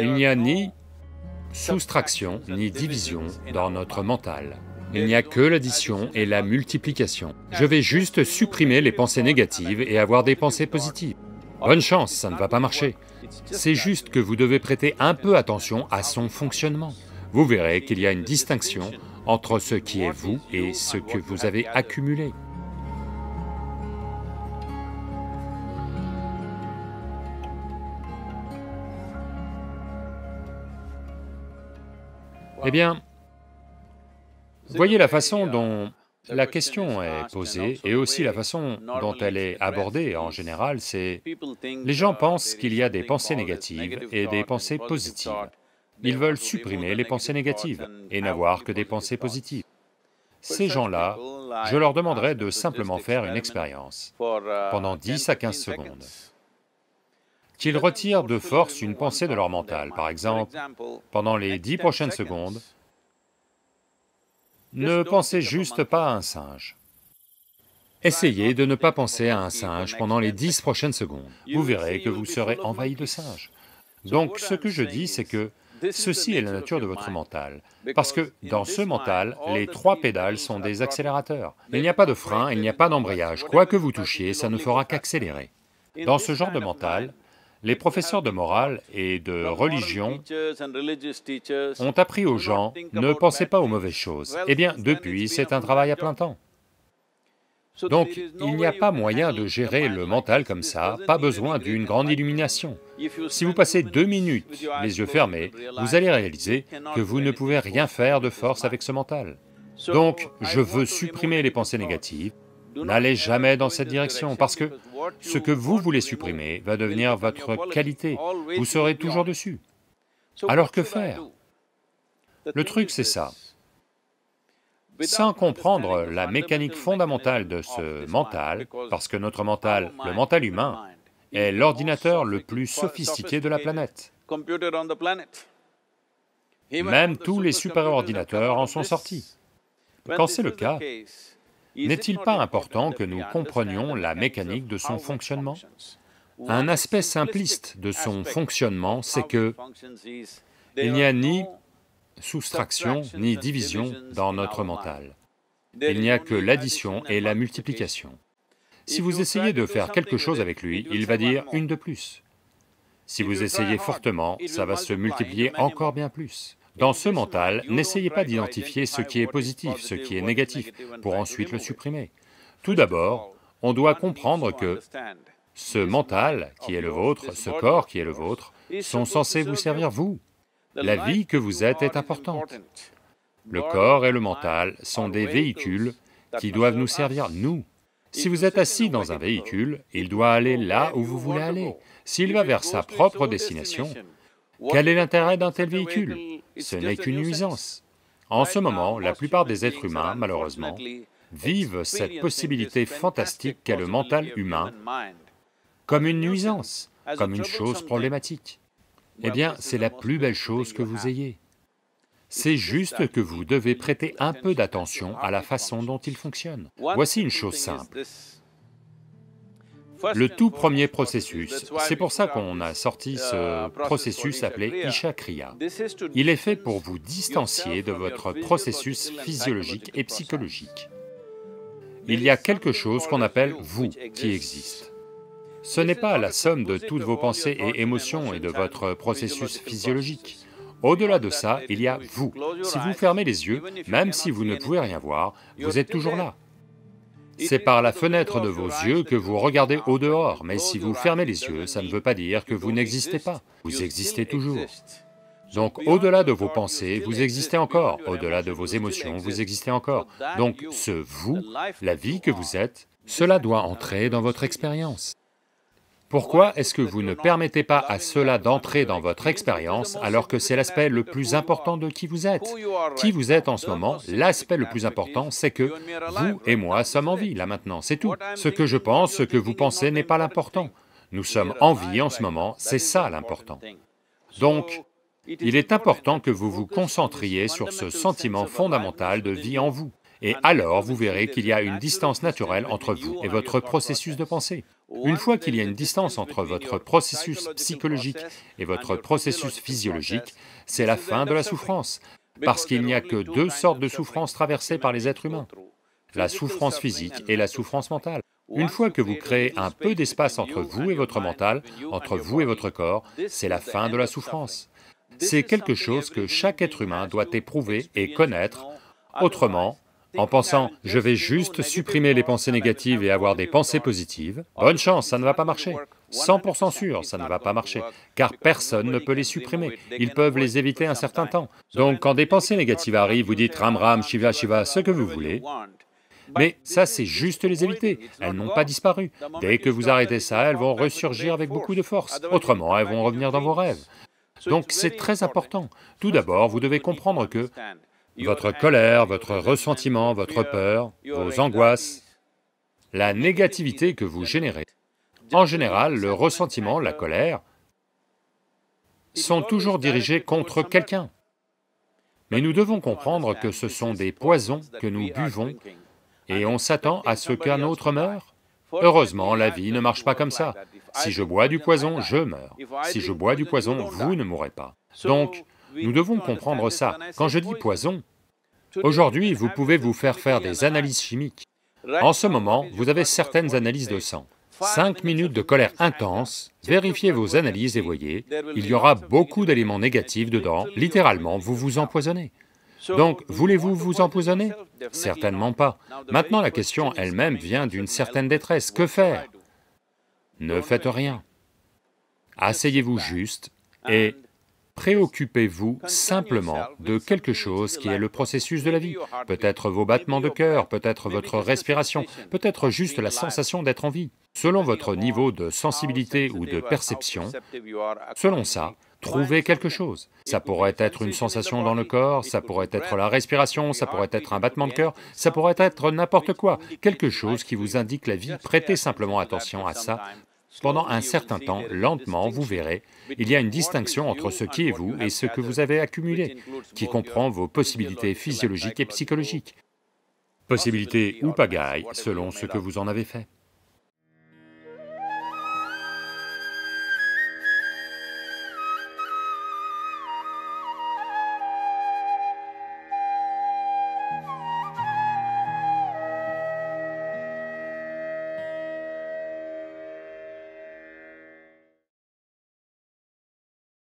Il n'y a ni soustraction ni division dans notre mental. Il n'y a que l'addition et la multiplication. Je vais juste supprimer les pensées négatives et avoir des pensées positives. Bonne chance, ça ne va pas marcher. C'est juste que vous devez prêter un peu attention à son fonctionnement. Vous verrez qu'il y a une distinction entre ce qui est vous et ce que vous avez accumulé. Eh bien, voyez la façon dont la question est posée et aussi la façon dont elle est abordée en général, c'est... Les gens pensent qu'il y a des pensées négatives et des pensées positives. Ils veulent supprimer les pensées négatives et n'avoir que des pensées positives. Ces gens-là, je leur demanderais de simplement faire une expérience pendant 10 à 15 secondes. Qu'ils retirent de force une pensée de leur mental, par exemple, pendant les 10 prochaines secondes, ne pensez juste pas à un singe. Essayez de ne pas penser à un singe pendant les 10 prochaines secondes, vous verrez que vous serez envahi de singes. Donc ce que je dis, c'est que ceci est la nature de votre mental, parce que dans ce mental, les 3 pédales sont des accélérateurs. Il n'y a pas de frein, il n'y a pas d'embrayage, quoi que vous touchiez, ça ne fera qu'accélérer. Dans ce genre de mental, les professeurs de morale et de religion ont appris aux gens, ne pensez pas aux mauvaises choses. Eh bien, depuis, c'est un travail à plein temps. Donc, il n'y a pas moyen de gérer le mental comme ça, pas besoin d'une grande illumination. Si vous passez 2 minutes les yeux fermés, vous allez réaliser que vous ne pouvez rien faire de force avec ce mental. Donc, je veux supprimer les pensées négatives. N'allez jamais dans cette direction, parce que ce que vous voulez supprimer va devenir votre qualité, vous serez toujours dessus. Alors que faire? Le truc c'est ça. Sans comprendre la mécanique fondamentale de ce mental, parce que notre mental, le mental humain, est l'ordinateur le plus sophistiqué de la planète. Même tous les super-ordinateurs en sont sortis. Quand c'est le cas, n'est-il pas important que nous comprenions la mécanique de son fonctionnement? Un aspect simpliste de son fonctionnement, c'est que il n'y a ni soustraction ni division dans notre mental. Il n'y a que l'addition et la multiplication. Si vous essayez de faire quelque chose avec lui, il va dire une de plus. Si vous essayez fortement, ça va se multiplier encore bien plus. Dans ce mental, n'essayez pas d'identifier ce qui est positif, ce qui est négatif, pour ensuite le supprimer. Tout d'abord, on doit comprendre que ce mental qui est le vôtre, ce corps qui est le vôtre, sont censés vous servir vous. La vie que vous êtes est importante. Le corps et le mental sont des véhicules qui doivent nous servir nous. Si vous êtes assis dans un véhicule, il doit aller là où vous voulez aller. S'il va vers sa propre destination, quel est l'intérêt d'un tel véhicule? Ce n'est qu'une nuisance. En ce moment, la plupart des êtres humains, malheureusement, vivent cette possibilité fantastique qu'est le mental humain comme une nuisance, comme une chose problématique. Eh bien, c'est la plus belle chose que vous ayez. C'est juste que vous devez prêter un peu d'attention à la façon dont il fonctionne. Voici une chose simple. Le tout premier processus, c'est pour ça qu'on a sorti ce processus appelé Isha Kriya. Il est fait pour vous distancier de votre processus physiologique et psychologique. Il y a quelque chose qu'on appelle vous qui existe. Ce n'est pas la somme de toutes vos pensées et émotions et de votre processus physiologique. Au-delà de ça, il y a vous. Si vous fermez les yeux, même si vous ne pouvez rien voir, vous êtes toujours là. C'est par la fenêtre de vos yeux que vous regardez au dehors, mais si vous fermez les yeux, ça ne veut pas dire que vous n'existez pas, vous existez toujours. Donc au-delà de vos pensées, vous existez encore, au-delà de vos émotions, vous existez encore. Donc ce vous, la vie que vous êtes, cela doit entrer dans votre expérience. Pourquoi est-ce que vous ne permettez pas à cela d'entrer dans votre expérience alors que c'est l'aspect le plus important de qui vous êtes? Qui vous êtes en ce moment, l'aspect le plus important, c'est que vous et moi sommes en vie, là maintenant, c'est tout. Ce que je pense, ce que vous pensez n'est pas l'important. Nous sommes en vie en ce moment, c'est ça l'important. Donc, il est important que vous vous concentriez sur ce sentiment fondamental de vie en vous. Et alors vous verrez qu'il y a une distance naturelle entre vous et votre processus de pensée. Une fois qu'il y a une distance entre votre processus psychologique et votre processus physiologique, c'est la fin de la souffrance, parce qu'il n'y a que deux sortes de souffrances traversées par les êtres humains, la souffrance physique et la souffrance mentale. Une fois que vous créez un peu d'espace entre vous et votre mental, entre vous et votre corps, c'est la fin de la souffrance. C'est quelque chose que chaque être humain doit éprouver et connaître, autrement, en pensant « je vais juste supprimer les pensées négatives et avoir des pensées positives », bonne chance, ça ne va pas marcher. 100% sûr, ça ne va pas marcher, car personne ne peut les supprimer, ils peuvent les éviter un certain temps. Donc quand des pensées négatives arrivent, vous dites « ram ram, shiva shiva », ce que vous voulez, mais ça c'est juste les éviter, elles n'ont pas disparu. Dès que vous arrêtez ça, elles vont ressurgir avec beaucoup de force, autrement elles vont revenir dans vos rêves. Donc c'est très important. Tout d'abord, vous devez comprendre que votre colère, votre ressentiment, votre peur, vos angoisses, la négativité que vous générez, en général, le ressentiment, la colère, sont toujours dirigés contre quelqu'un. Mais nous devons comprendre que ce sont des poisons que nous buvons et on s'attend à ce qu'un autre meure. Heureusement, la vie ne marche pas comme ça. Si je bois du poison, je meurs. Si je bois du poison, vous ne mourrez pas. Donc, nous devons comprendre ça. Quand je dis poison, aujourd'hui, vous pouvez vous faire des analyses chimiques. En ce moment, vous avez certaines analyses de sang. 5 minutes de colère intense, vérifiez vos analyses et voyez, il y aura beaucoup d'éléments négatifs dedans, littéralement, vous vous empoisonnez. Donc, voulez-vous vous empoisonner? Certainement pas. Maintenant, la question elle-même vient d'une certaine détresse. Que faire? Ne faites rien. Asseyez-vous juste et préoccupez-vous simplement de quelque chose qui est le processus de la vie. Peut-être vos battements de cœur, peut-être votre respiration, peut-être juste la sensation d'être en vie. Selon votre niveau de sensibilité ou de perception, selon ça, trouvez quelque chose. Ça pourrait être une sensation dans le corps, ça pourrait être la respiration, ça pourrait être un battement de cœur, ça pourrait être n'importe quoi, quelque chose qui vous indique la vie, prêtez simplement attention à ça. Pendant un certain temps, lentement, vous verrez, il y a une distinction entre ce qui est vous et ce que vous avez accumulé, qui comprend vos possibilités physiologiques et psychologiques. Possibilités ou pagailles, selon ce que vous en avez fait.